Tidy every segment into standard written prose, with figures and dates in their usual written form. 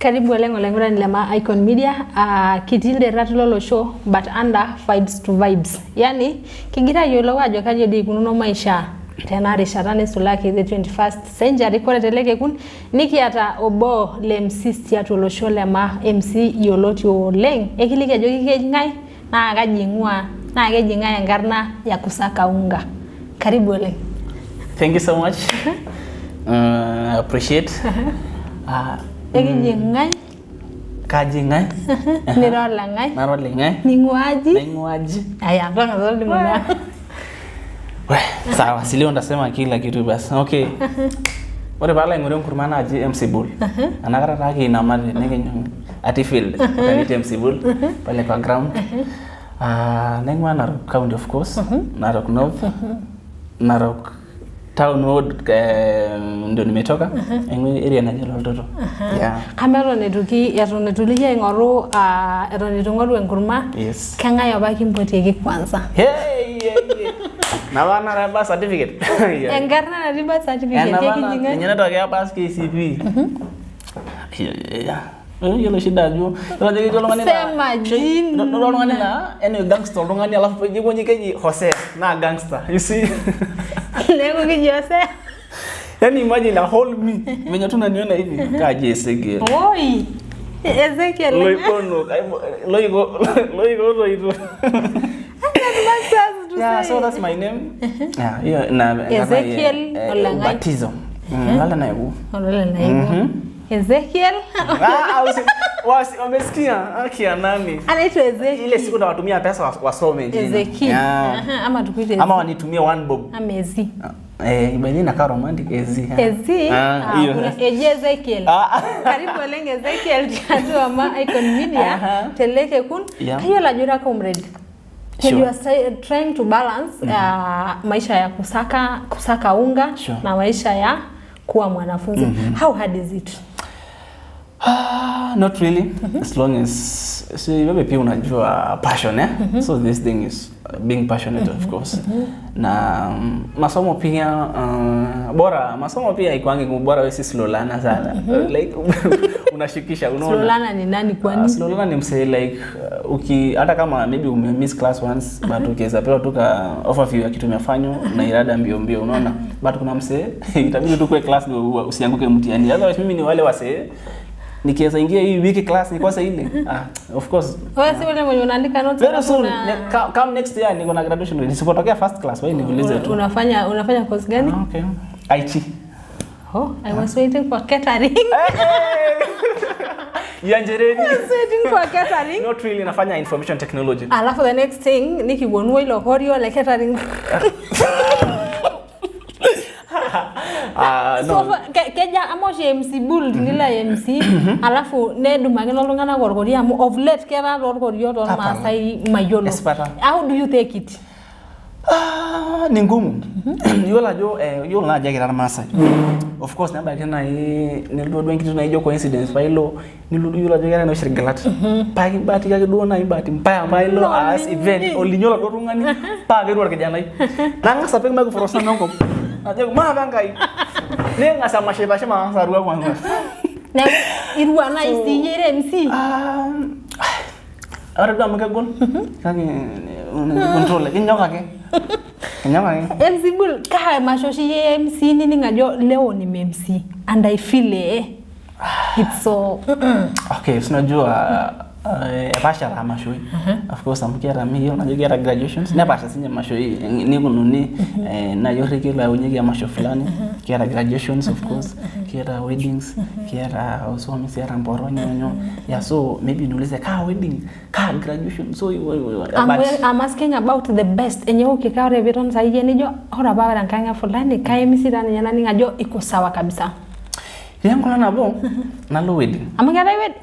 Karibu lengo nilema Icon Media, kitilde ratulolo show but under vibes to vibes. Yani, kigira yolo wajo kaje di kununo maisha. Tena risharane sulaki the 21st century kwa teleke kun niki ata obo le MC stiatolo show lema MC yoloti oleng. Ekilike joki kengai na akajingwa na akejinga enkarna ya kusaka unga. Karibu leng. Thank you so much. Appreciate. Ekijingai kajingai nirolangai narolengai ningwaji aya mpaka zote mwana sawa silio ndasema kila kitu basi okay ore bala ngore nkurmana aji MC Bull anakara taki na mali nenge ati field kanite MC Bull pale kwa ground nengwa Narok County of course Narok North Narok Town Road ndio nimetoka area na jelo toto yeah kamera netuki yatonetulike ing'oru etonetung'oru enkurma yes kenga yobaki mpotieki kwanza na wana raba certificate enkarna na riba certificate kijinga nyana toke hapa KCP yelo shida juu unajua kitu longani sema jini longani na ene gangster longani alafu jibu nyikeji Jose na gangster you see lego kijose yani imagine a whole me venye tunaniona hivi kaje Ezekiel oi Ezekiel loigo yeah so that's my name yeah na Ezekiel Olangai baptism lala na yebo Ezekiel wasi umesikia akia nani anaitwa Ezekiel ile siku na watumia pesa wasome jina Ezekiel ama tukuite ama wanitumia one bob amezi ibani na ka romantic ezi hiyo Ezekiel karibu lenge Ezekiel tiatu ama Icon Media teleke kun hiyo la jura ka umredi you are trying to balance maisha ya kusaka unga na maisha ya kuwa mwanafunzi how hard is it not really as long as wewe pia unajua passion so this thing is being passionate of course na masomo pia bora masomo pia ikwangi bora wewe si slolana sana like unashikisha unaona slolana ni nani kwani slolana ni msee like hata kama maybe miss class once but ukiweza pewa tuka overview ya kitu umefanywa na irada mbio unaona but kuna msee itabidi tu kwa class ndio usianguke mtihani otherwise mimi ni wale wasee nikiweza ingia hii wiki class ni kwanza ile of course wewe si wale mwenye unaandika notes very soon come next year niko na graduation nisipotokea first class wewe niulize tu unafanya course gani okay IT I was waiting for catering Yanjereni I was waiting for catering not really nafanya information technology alafu the next thing nikibonua ile horio like catering no keja amoje MC Bull nila MC alafu neduma kena lungana gorgoria of late kera gorgorio don Masai mayolo how do you take it ni ngumu yola jo yola na jagira na Masai of course namba kena niludo wengi tunaijo coincidence bailo niludo yola jagira na shirgalat pagi bati kake duona ibati mpaya bailo as event olinyola do rungani pagi ruar kijana nanga sape magu forosa nonko aje mabangai nenga sama sheba sarua kwanza na irua na isiyere MC ara ndo amakagon kage control kinyoka ke MC Bull ka mashoshi MC nini ngajo leo ni MC and I feel it's so okay unajua pasha la mashui of course amkiara mimi unajua graduations na pasha sinye mashui ni kununi na yote kila unyegi ya masho fulani kiara graduations of course kiara weddings kiara also msiara mboronyo yeah so maybe niulize ka wedding ka graduation so I'm asking about the best enye ukikare viton saije nijo ora baba rankanga fulani kai misira nyana ngajo iko sawa kabisa yangu na nabo na low wedding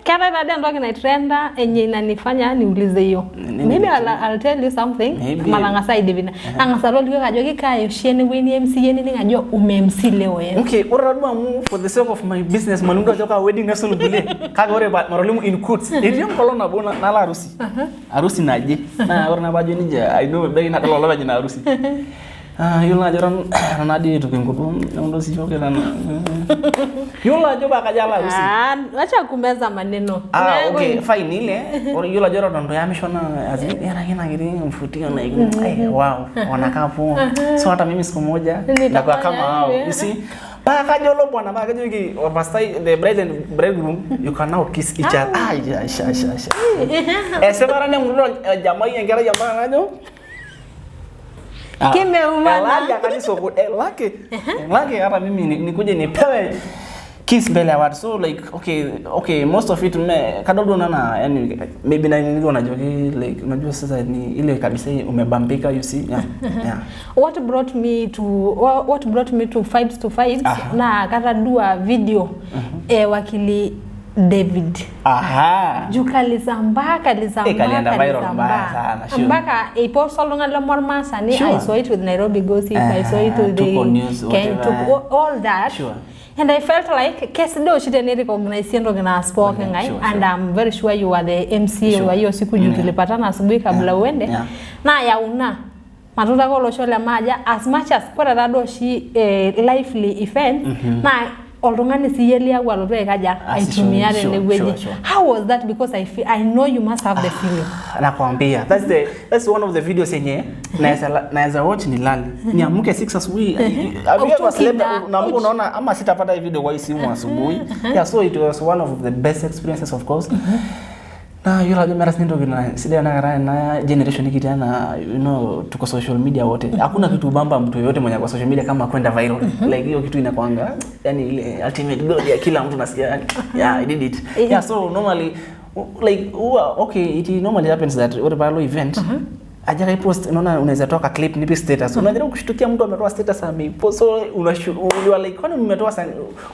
kada dada ndo kina trenda enye inanifanya niulize hiyo maybe I'll tell you something malanga side vina angasa roli kajo kikayo sheni weni MC yeni ngajo umemc leo yeye okay oradu mu for the sake of my business manunga joka wedding na solo bile kaga ore marolimu in quotes ndio kolona bona na la harusi harusi naje na orana bajo nija I know be na dalo la jina harusi Yula joran nadi itu kingutu ndo sijoke na. Yula joba kajala usi. Acha kumeza maneno. Okay, fine ile. Yula joran ndo yamishona azi yana kina gidi mfutia na hivi. Wow, wanakaa poa. So hata mimi siku moja ndakuwa kama hao. You see? Baka jolo bwana baka jogi pastai the bride and bridegroom you can now kiss each other. Sha. Sema rani mrudo jamaa yengera jamaa najo. Kimeumana. Elake akaniso good. Elake hata mimi nikuje nipewe kiss mbele ya watu. So like okay most of it kadogo nana yani maybe na nilio unajoki like unajua sasa ni ile kabisa umebambika you see yeah. What brought me to Fives to Fives na kata dua video wakili David. Jukalizamba mpaka iposto longa morma sani. I saw it with Nairobi Gossip, I saw it with the all that. Sure. And I felt like Kesido shiteni recognize yendo gina spoke ngai and I'm very sure you are the MC wa hiyo siku tulipatana asubuhi kabla uende. Na yauna matuta ko loshole maja as much as kwa dado shi lively event na oltungani siyelia waloto kaja aitumiare leweje. How was that? Because I know you must have the feeling. Nakwambia that's one of the videos yenye naweza watch ni lali. Niamke 6 asubuhi. Naamka unaona ama sitapata hii video kwa hii simu asubuhi. Yeah, so it was one of the best experiences of course. Na yule mara sindo gina sile na generation hiki tena tuko social media wote. Hakuna kitu bamba mtu yote mwenye kwa social media kama kwenda viral. Like hiyo kitu inakuanga yani ile ultimate goal ya kila mtu nasikia yeah I did it. Yeah, so normally like okay it normally happens that what viral event ajaka post unaona unaweza toka clip nipi status unajaribu kushtukia mtu ametoa status amepost so unashukuru like kwani umetoa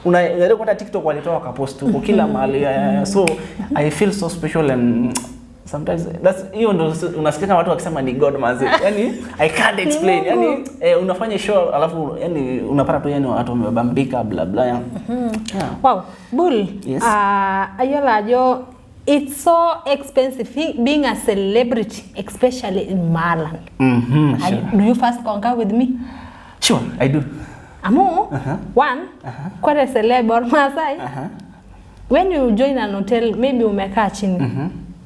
unajaribu kwenda TikTok walitoa ka post huko kila mahali so I feel so special and sometimes that's hiyo ndo unasikia watu wakisema ni God manzi yani I can't explain yani unafanya show alafu yani unapata tu yani watu wamebambika bla bla yeah. Wow, Bull. Yes. Ayolajo it's so expensive being a celebrity, especially in Marland. Sure. Do you first concur with me? Sure, I do. Amo, one, quite a celeb or Masai. When you join an hotel, maybe umekaa chini.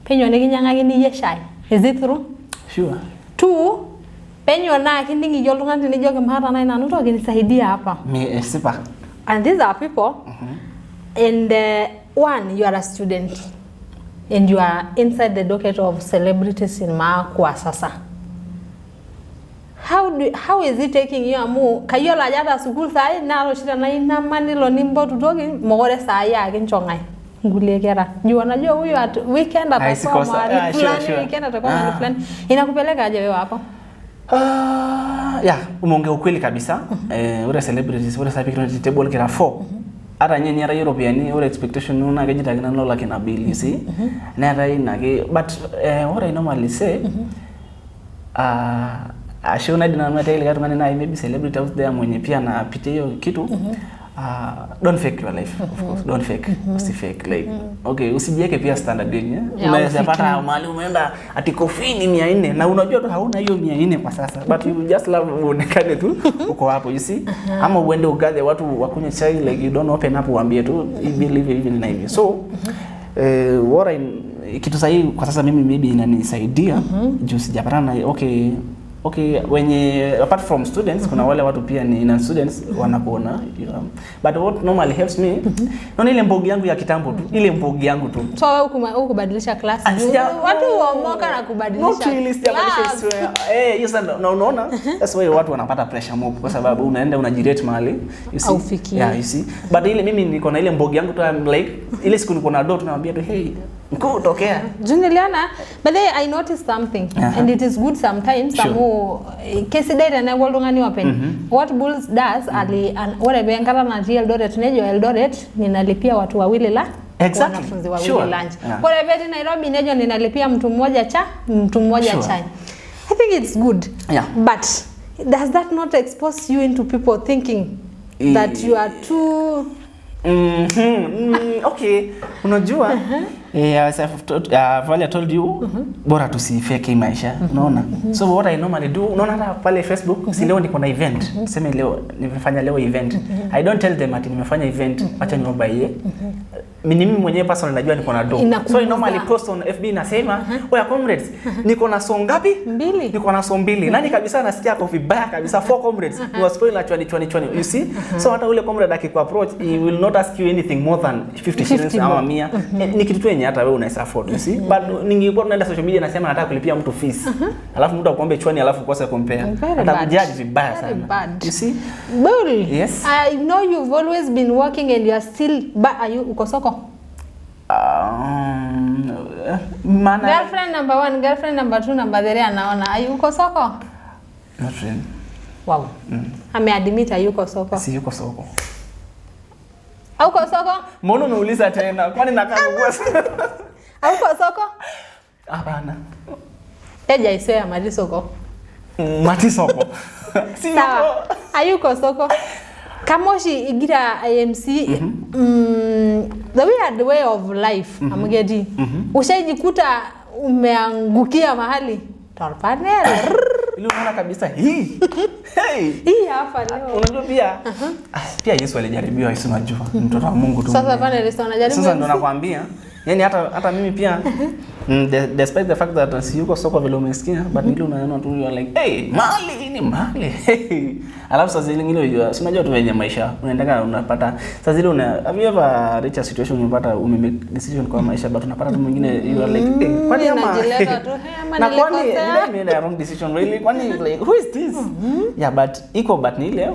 Penyo neginyanga ni yeshai. Is it true? Sure. Two, penyo na kindingi jolunga ni joge mahara na ina nuto ginisaidia hapa. Sipa. And these are people. And one, you are a student. And you are inside the docket of celebrities in Makwa sasa. How is it taking you amu kayola jata school sai na lo shida na ina mani lo nimbo tutoki mogore sai akinchongai ngule kera you wanajua huyu at weekend atakuwa mahali fulani weekend atakuwa mahali fulani inakupeleka aje wewe hapo? Yeah, umeongea ukweli kabisa. Ule celebrities ule sapi kile table kila 4 hata nyenye ra European ule expectation una gajita kina no like na bill you see na ra ina but what I normally say ashona dinamata ile kama na maybe celebrity out there mwenye pia na pitia hiyo kitu don't fake your life of course don't fake usi fake like okay usijiweke pia standard yenyewe unaweza pata mali umeenda ati kofini 400 na unajua tu hauna hiyo 400 kwa sasa but you just love uonekane tu uko hapo you see ama uende ugadhe watu wakunywe chai like you don't open up uambie tu believe even na hivi so what kitu sahihi kwa sasa mimi maybe inanisaidia juu sijapatana na okay wenye apart from students kuna wale watu pia ni non students wanakuona but what normally helps me naona ile mbogi yangu ya kitambo tu ile mbogi yangu tu so wewe ukubadilisha class watu waomoka na kubadilisha class yes na unaona that's why watu wanapata pressure mob kwa sababu unaenda unajirate mahali you see yeah you see but ile mimi niko na ile mbogi yangu tu like ile siku niko na dot tunawaambia tu hey mkuu tokea Junior but then I noticed something and it is good sometimes kesi data na waldongani open what Bulls does wale benkara na Eldoret nejo Eldoret ninalipia watu wawili la wanafunzi wawili lunch wale beti Nairobi nejo ninalipia mtu mmoja chai I think it's good but does that not expose you into people thinking that you are too okay unajua As I've told you, bora tusifake maisha, unaona. So what I normally do, unaona hata pale Facebook, si leo niko na event, tuseme leo nimefanya leo event. I don't tell them ati nimefanya event, acha niwabaie. Mimi mwenyewe personally najua niko na do. So I normally post on FB nasema, "Oya comrades, niko na song ngapi? 2. Niko na song 2." Nani kabisa nasikia kwa vibaya kabisa 4 comrades. You was spoiling actually 2020. You see? So hata ule comrade akikuapproach, he will not ask you anything more than 50 shillings ama 100. Ni kitu tu yenye hata wewe unaweza afford, you see? But ningekuwa tunaenda social media nasema nataka kulipia mtu fees. Alafu mtu akwambie chwani alafu ukose compare. Hata kujudge vibaya sana. You see? Bull. Yes. I know you've always been working and you are still are you uko soko? Girlfriend number 1, girlfriend number 2, number 3 anaona. Are you uko soko? Not really. Wow. Ameadmit ayuko soko. Si yuko soko. Auko soko? Mbona unauliza tena? Kwani nakaa kwa Auko soko? Hapana. Eja isea mali soko. Mati soko. Si yuko. Ayuko soko. Kamoshi igira IMC the way of life amgedi. Ushajikuta umeangukia mahali. Torpanel. Ile unaona kabisa hii. Hey. Hii hapa leo. Unajua pia Yesu alijaribiwa, Yesu unajua. Mtoto wa Mungu tu. Sasa panel Yesu anajaribu. Sasa ndo nakwambia. Yaani hata mimi pia despite the fact that si yuko soko vile umesikia, but ile unaona tu you are like, "Hey, mali ni mali." Hey. Alafu sasa ile ngine si unajua tu wenye maisha. Unaendaka unapata sasa zile have you ever reach a situation unapata make decision kwa maisha but unapata tu mwingine you are like, "Hey, kwani unajileta tu ama na kwani mimi made a wrong decision really? Kwani like who is this?" Yeah, but ni ile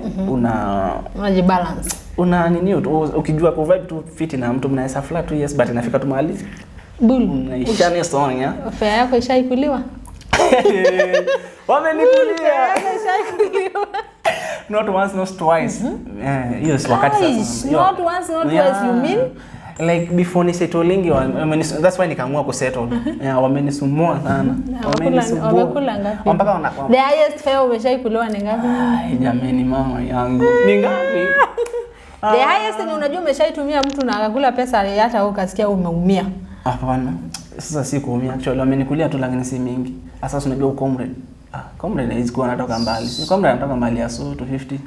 unajibalance. Una nini ukijua ku vibe tu fit na mtu mnaweza flat tu yes but inafika tu mahali bull unaishania song ya fare yako ishaikuliwa. Wamenikulia. Not once not twice. Yes, wakati sasa. Not once not twice you mean? Like before ni settling that's why nikaamua ku settle. Yeah, wamenisumbua sana. Wamekula ngapi? Mpaka the highest fare umeshaikuliwa ni ngapi? Jamani mama yangu. Ni ngapi? The highest ni unajua umeshaitumia mtu na akakula pesa hata wewe ukasikia umeumia. Hapana. Sasa si kuumia actually wamenikulia tu lakini si mingi. Sasa unajua comrade. Comrade hizi kwa anatoka mbali. Comrade anatoka mbali ya so 250.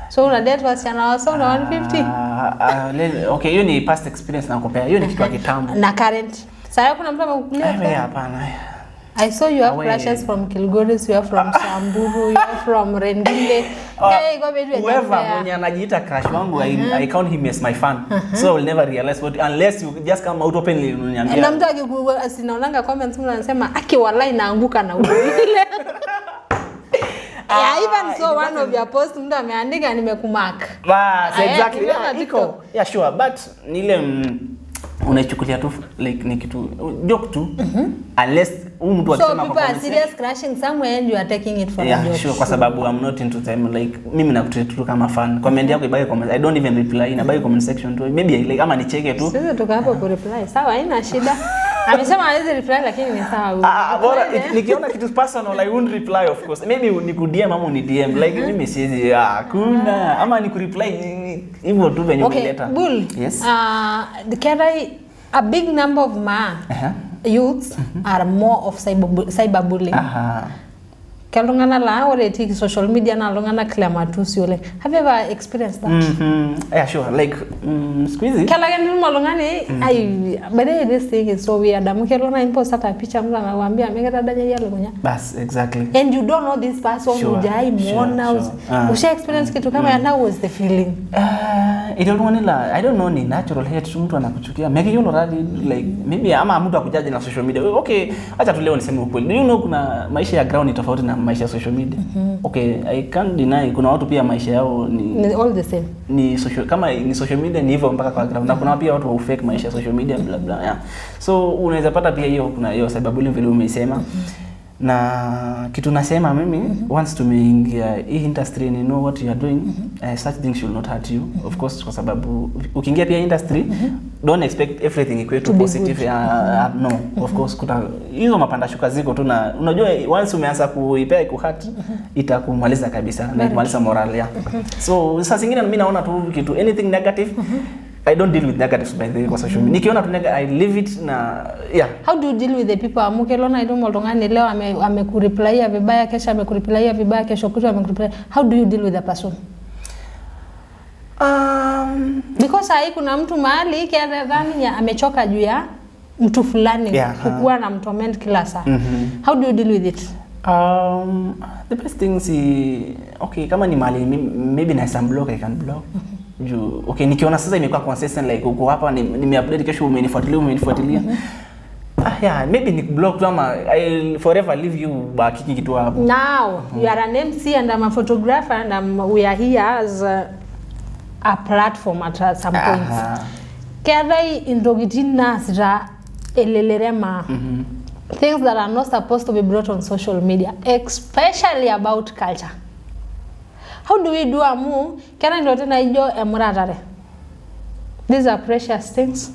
So una date wasichana wa so na 150? Okay, hiyo ni past experience na kupea. Hiyo ni kitu ya kitambo. Na current. Sasa kuna mtu amekukulia? Hapana. I saw you have crushes from Kilgoris, you are from Samburu, you are from Rendile. Whoever mwenye anajiita crush wangu, I count him as my fan. So I will never realize what unless you just come out openly uniambia. Na mtu asinaonanga comments mtu anasema aki wallahi naanguka na ule. Yeah, even so one of your posts mtu ameandika nimekumark. Exactly. Yeah, sure, but nile unaichukulia tu like ni kitu joke tu unless mtu akisema so people are serious crashing somewhere and you are taking it for a joke. Sure, kwa sababu I'm not into them like mimi nakutreat tu kama fan. Comment yako ibaki comment. I don't even reply na baki comment section tu. Maybe like ama nicheke tu. Sasa tuko hapo ku reply. Sawa, haina shida. Amesema hawezi reply lakini ni sawa. Bora nikiona kitu personal I won't reply of course. Maybe niku DM ama ni DM like mimi siwezi kuna ama niku reply hivyo tu venye umeleta. Okay, Bull. Yes. A big number of youths are more of cyberbullying. Kalungana la already social media na lungana klamatusi ole. Have you ever experienced that? Yeah, sure. Like squeezy. Kala gani malungani but this thing is so weird. Amukelona impost hata picha mtu anakuambia amekata danya yale kunya. Bas, exactly. And you don't know this person hujai muona. Usha experience kitu kama and how was the feeling? I don't know ni natural hate mtu anakuchukia. Maybe you already like maybe ama mtu akujaje na social media. Okay, acha tu leo niseme ukweli. Do you know kuna maisha ya ground tofauti na maisha ya social media? Okay, I can't deny kuna watu pia maisha yao ni all the same. Ni social kama ni social media ni hivyo mpaka kwa ground. Na kuna pia watu wa fake maisha ya social media bla bla. Yeah. So unaweza pata pia hiyo kuna hiyo sababu vile umesema. Na kitu nasema mimi once tumeingia hii industry and you know what you are doing, such things should not hurt you of course, kwa sababu ukiingia pia industry don't expect everything equate to positive. No, of course kuta hizo mapanda shuka ziko tu, na unajua once umeanza kuipea ikuhurt itakumaliza kabisa na kumaliza moral ya. So sasa zingine mimi naona tu kitu anything negative I don't deal with negatives by the way kwa social media. Nikiona tu I leave it na yeah. How do you deal with the people amukelona ido moltongani leo amekureply vibaya kesho amekureply vibaya kesho kutu amekureply? How do you deal with the person? Because kuna mtu mahali kia dhani amechoka juu ya mtu fulani kukuwa na mtorment kila saa. How do you deal with it? The best thing is okay, kama ni mali maybe na some block I can block. Okay, nikiona sasa imekuwa consistent like uko hapa nimeupdate kesho umenifuatilia. Yeah, maybe ni block tu ama I'll forever leave you back kitu hapo. Now, you are an MC and I'm a photographer and we are here as a platform at some point. Kadai indogitina sira elelerema. Things that are not supposed to be brought on social media, especially about culture. How do we do amu? Kana ndo tena ijo emuratare. These are precious things.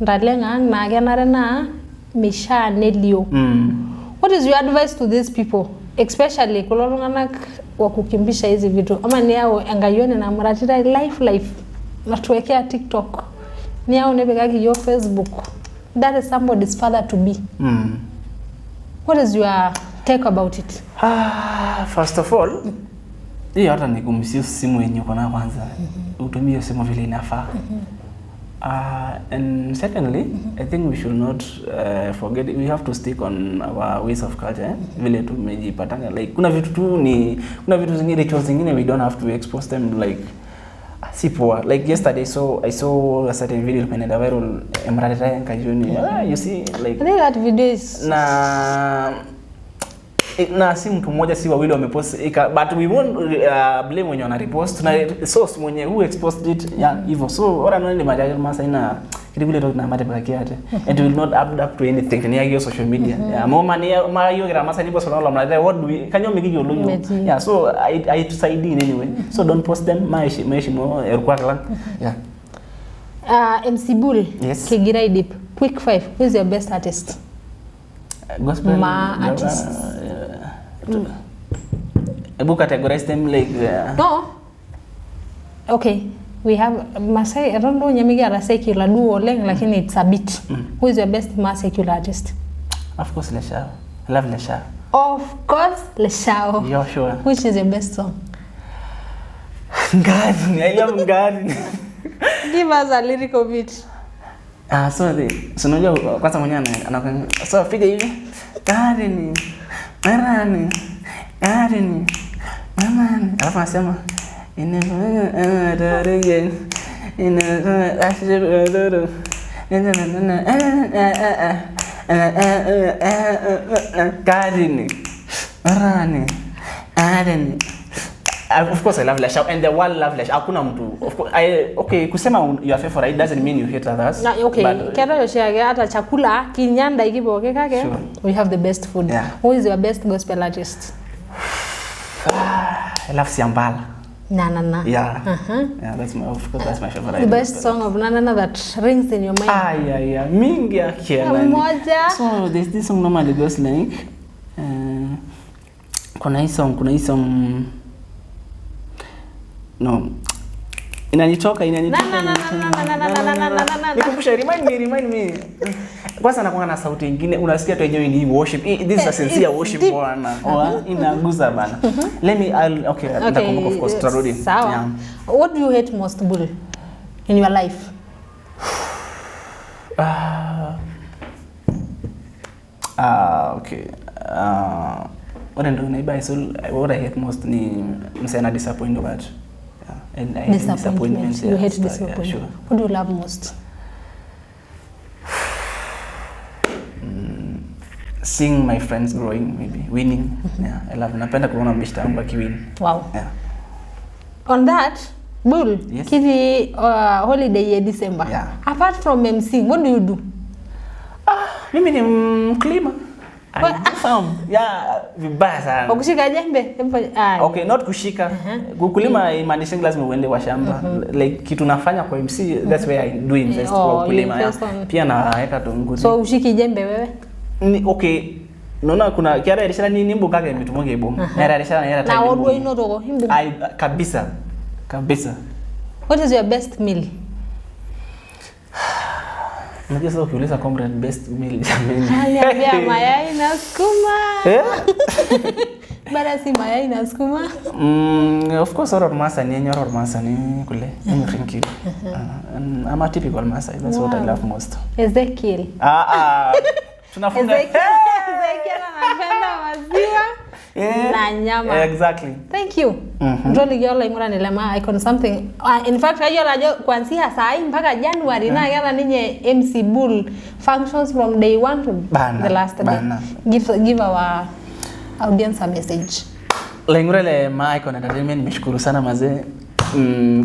Ndalenga na genare na misha nelio. What is your advice to these people, especially kulolunganak wa kukimbisha hizi vitu? Ama ni yao angayone na muratira life natuwekea TikTok. Ni yao nebegaki yo Facebook. That is somebody's father to be. What is your take about it? First of all, hiyo hata ni kumsio simu yenye uko nayo kwanza. Utumie simu vile inafaa. And secondly, I think we should not forget, we have to stick on our ways of culture. Vile tumejipatanga like kuna vitu zingine rituals zingine we don't have to expose them like sipoa. Like yesterday I saw a certain video when it viral emrata kajoni. You see like I think that video is na si mtu mmoja si wawili wamepost but we won't blame when you wana repost na source mwenye who exposed it hivyo. So ora nani majaji masa ina kile na mate baki yake and will not up to anything ni hiyo social media. Mama ni hiyo gira masa ni boso na mla what do we kanyo migi yo loyo. So I tusaidie anyway. So don't post them maishi mo erukwa kala. MC Bull, yes. Kigira Deep, quick 5, who is your best artist? Gospel artist. Ebu categorize them like no. Okay, we have Masai. I don't know nyamiga secular duo leng lakini it's a bit. Who is your best mass secular artist? Of course Leshao. I love Leshao. Of course Leshao. Yeah, sure. Which is your best song? Garden. I love Garden. Give us a lyrical bit. So unajua kwanza mwenyewe anakwambia so piga hivi Garden. Marani. Garden. Mama. Alafu anasema of course I love Leshao and the world love Leshao. Hakuna mtu. Of course okay kusema your favorite doesn't mean you hate others. No, okay. Kera yoshage hata chakula kinyanda ikiboke kake. Sure. We have the best food. Yeah. Who is your best gospel artist? I love Siambala. Na. Yeah. Yeah, that's my favorite. The best song of Na that rings in your mind. Yeah. Mingi akiela. Moja. So there's this song normally goes like kuna hii song no. Inanitoka. Nikumbusha remind me. Kwanza nakuwa na sauti nyingine unasikia tu yenyewe ni worship. This is a sincere worship bwana. Inaguza bana. Okay, nitakumbuka of course tutarudi. Yeah. What do you hate most Bull in your life? Okay. What I hate most ni msana disappoint about. And I hate disappointment. You hate disappointment. Yeah, sure. What do you love most? Seeing my friends growing, maybe winning. Yeah, I love. Napenda kuona mshita wangu akiwin. Wow. Yeah. On that, Bull, yes. Kidi holiday year December. Yeah. Apart from MC, what do you do? Mimi ni mkulima. Farm. Yeah, vibaya sana. Kushika jembe? Okay, not kushika. Kukulima imaanisha lazima uende kwa shamba. Like kitu nafanya kwa MC, that's where I do invest kwa kulima. Pia naweka tu ngudi. So ushiki jembe wewe? Okay. Naona kuna kiara irishana ni mbuga yake mitumoge ibomu. Era irishana era time. Na odwo inotoko imbuga. Kabisa. What is your best meal? Unajua sasa ukiuliza comrade best meal jamani. Niambia mayai na sukuma. Bara si mayai na sukuma. Of course oror masa ni nyoror masa ni kule. Thank you. I'm a typical Masai. That's what I love most. Ezekiel. Tunafunga. Ezekiel anapenda maziwa na nyama. Exactly. Thank you. Ndoli yola imura nilema icon something. In fact ayola jo kuanzia saa hii mpaka January na yana ninye MC Bull functions from day 1 to the last day. Give our audience a message. Lengurele ma icon entertainment nimeshukuru sana mazee.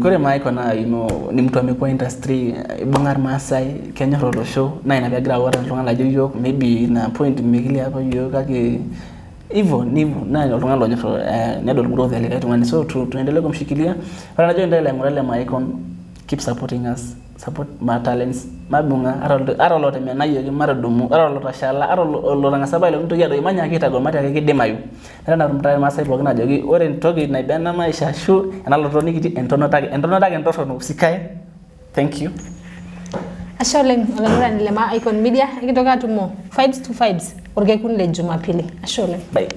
Kure ma icon ni mtu amekuwa industry Bungar Masai Kenya Roll Show na inapiagira watu ngala joyo maybe na point migili hapa hiyo kake hivyo na ngala lonyo nedol growth ya letu ngani so tuendelee kumshikilia wala najua endelea ngurele ma icon keep supporting us, support my talents mabunga arolote menayo maradumu arolota shala arolota ngasaba ile mtu yado imanya akita gomati akidemayo na rumtaye Masai bogina jogi ore ntogi na ibana maisha shu analoto nikiti entonotake ntosho no sikae. Thank you. Ashole ngala nilema Icon Media ikitoka tumo vibes to vibes orge kunle Jumapili. Ashole. Bye.